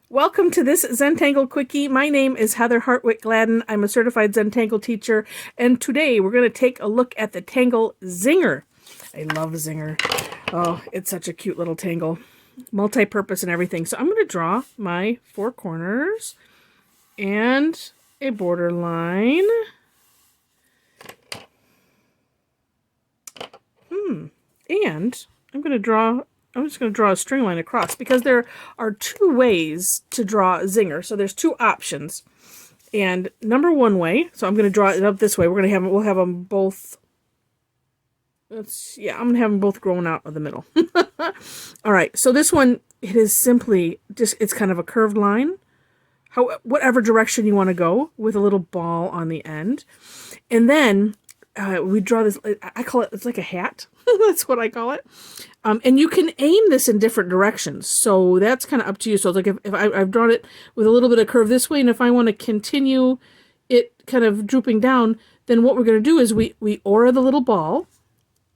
Welcome to this Zentangle Quickie. My name is Heather Hartwick Gladden. I'm a certified Zentangle teacher, and today we're going to take a look at the Tangle Zinger. I love Zinger. Oh, it's such a cute little tangle. Multi-purpose and everything. So I'm going to draw my four corners and a border line. And I'm just going to draw a string line across because there are two ways to draw a zinger. So there's two options. And number one way, so I'm going to draw it up this way. We'll have them both. I'm going to have them both growing out of the middle. All right. So this one, it is simply just, it's kind of a curved line. Whatever direction you want to go with a little ball on the end. And then we draw this, I call it, it's like a hat. That's what I call it. And you can aim this in different directions. So that's kind of up to you. So it's like if I've drawn it with a little bit of curve this way, and if I want to continue it kind of drooping down, then what we're going to do is we aura the little ball,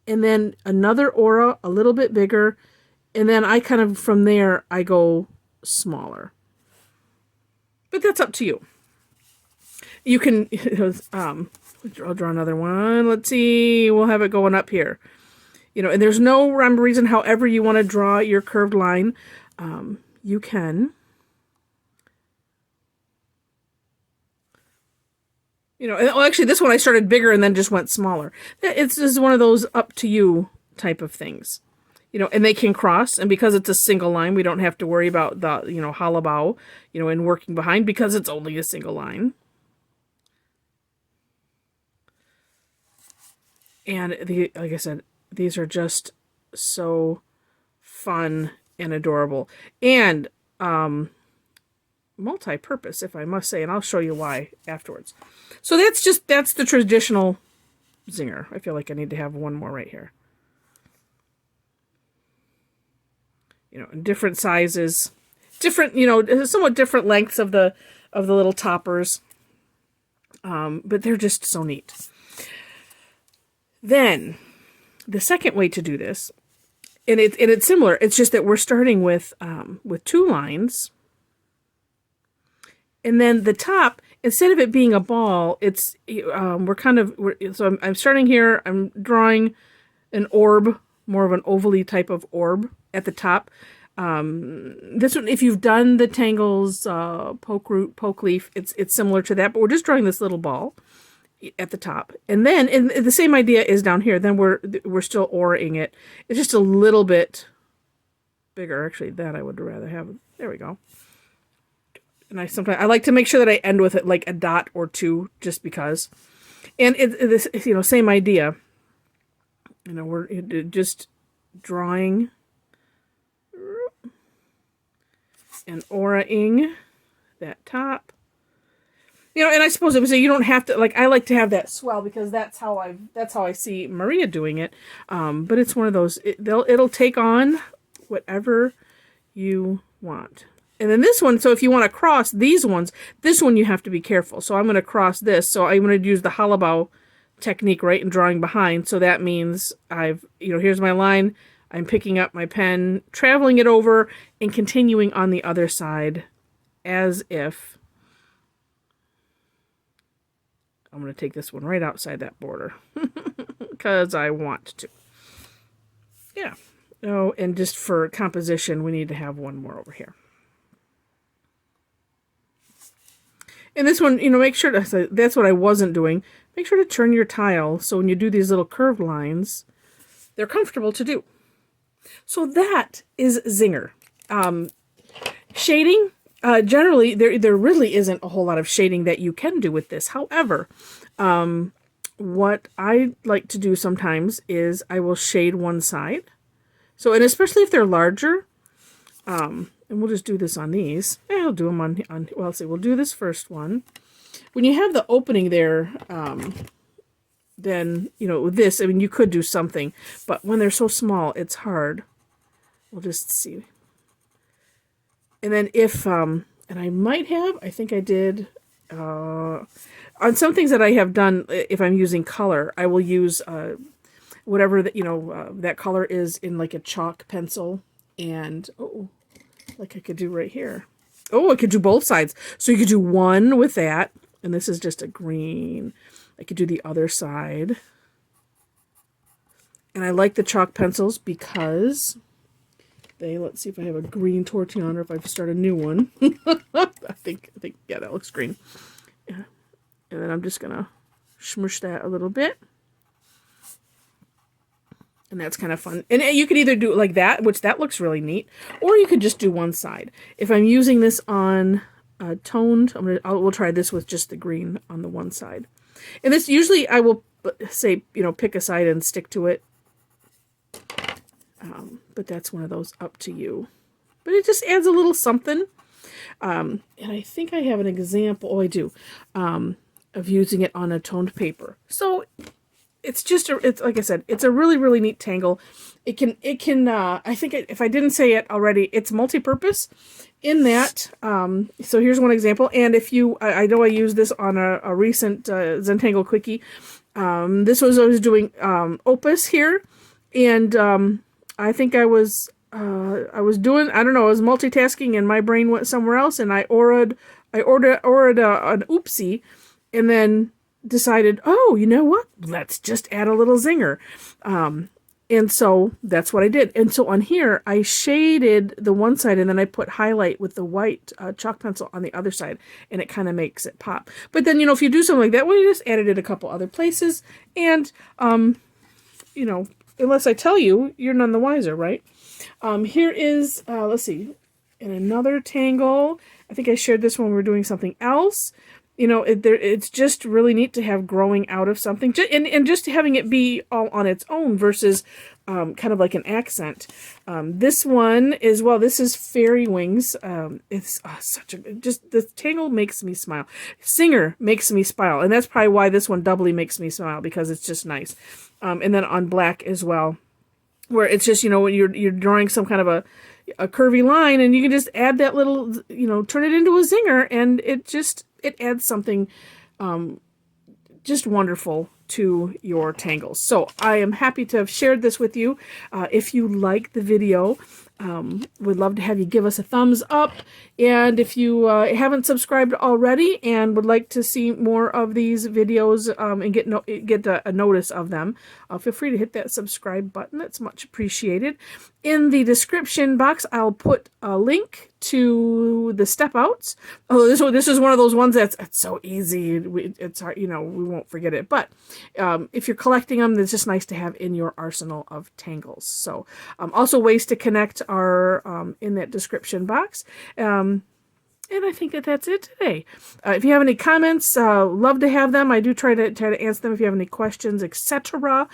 and then another aura a little bit bigger, and then I kind of, from there, I go smaller. But that's up to you. You can, I'll draw another one. Let's see, we'll have it going up here. And there's no rhyme or reason. However you want to draw your curved line, you can. Well, actually, this one I started bigger and then just went smaller. It's just one of those up to you type of things. And they can cross, and because it's a single line, we don't have to worry about the, hollow bow, and working behind because it's only a single line. And like I said, these are just so fun and adorable. And multi-purpose, if I must say, and I'll show you why afterwards. So that's the traditional zinger. I feel like I need to have one more right here. In different sizes, different, somewhat different lengths of the little toppers. But they're just so neat. Then the second way to do this, and it's similar. It's just that we're starting with two lines, and then the top, instead of it being a ball, it's so I'm starting here. I'm drawing an orb, more of an ovally type of orb at the top. This one, if you've done the Tangles poke root, poke leaf, it's similar to that, but we're just drawing this little ball at the top, and then the same idea is down here. Then we're still auraing it. It's just a little bit bigger. Actually, that I would rather have. There we go. And I like to make sure that I end with it like a dot or two, just because. And this same idea. We're just drawing and auraing that top. And I suppose it was, you don't have to, like, I like to have that swell because that's how I see Maria doing it. But it's one of those, it'll take on whatever you want. And then this one, so if you want to cross these ones, this one you have to be careful. So I'm going to cross this. So I'm going to use the hollow bow technique, right, and drawing behind. So that means here's my line. I'm picking up my pen, traveling it over, and continuing on the other side as if I'm going to take this one right outside that border because I want to. Yeah. Oh, and just for composition, we need to have one more over here. And this one, make sure to, that's what I wasn't doing. Make sure to turn your tile so when you do these little curved lines, they're comfortable to do. So that is Zinger. Shading. Generally, there really isn't a whole lot of shading that you can do with this. However, what I like to do sometimes is I will shade one side. So, and especially if they're larger, and we'll just do this on these. I'll do them on well, let's see, we'll do this first one. When you have the opening there, then, with this, I mean, you could do something, but when they're so small, it's hard. We'll just see. And then if, and I might have, I think I did, on some things that I have done, if I'm using color, I will use whatever that, that color is in like a chalk pencil. And, like I could do right here. Oh, I could do both sides. So you could do one with that, and this is just a green. I could do the other side. And I like the chalk pencils because let's see if I have a green tortillon or if I start a new one. I think, yeah, that looks green. Yeah. And then I'm just going to smush that a little bit. And that's kind of fun. And you could either do it like that, which that looks really neat, or you could just do one side. If I'm using this on toned, we'll try this with just the green on the one side. And this usually I will say, pick a side and stick to it. But that's one of those up to you. But it just adds a little something. And I think I have an example. Oh, I do. Of using it on a toned paper. So it's just it's like I said, it's a really, really neat tangle. It can I think if I didn't say it already, it's multi-purpose in that. So here's one example. And if I know I used this on a recent Zentangle Quickie. This was I was doing opus here, and I think I was doing, I don't know, I was multitasking and my brain went somewhere else, and I ordered an oopsie, and then decided, oh, you know what? Let's just add a little zinger. And so that's what I did. And so on here, I shaded the one side, and then I put highlight with the white chalk pencil on the other side, and it kind of makes it pop. But then, if you do something like that, well, you just added it a couple other places, and, unless I tell you, you're none the wiser, right? Here is, let's see, in another tangle. I think I shared this when we were doing something else. It's just really neat to have growing out of something, and just having it be all on its own versus kind of like an accent. This one is, this is fairy wings. It's the tangle makes me smile. Zinger makes me smile, and that's probably why this one doubly makes me smile, because it's just nice. And then on black as well, where it's just, when you're drawing some kind of a curvy line, and you can just add that little, turn it into a zinger, and it adds something just wonderful to your tangles. So I am happy to have shared this with you. If you like the video, we'd love to have you give us a thumbs up. And if you haven't subscribed already and would like to see more of these videos and get a notice of them, feel free to hit that subscribe button. That's much appreciated. In the description box, I'll put a link to the step outs. Oh, this is one of those ones it's so easy. It's hard, we won't forget it. But if you're collecting them, it's just nice to have in your arsenal of tangles. So also ways to connect are in that description box. And I think that's it today. If you have any comments, love to have them. I do try to answer them if you have any questions, etc.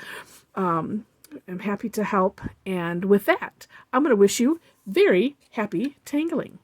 I'm happy to help. And with that, I'm going to wish you very happy tangling.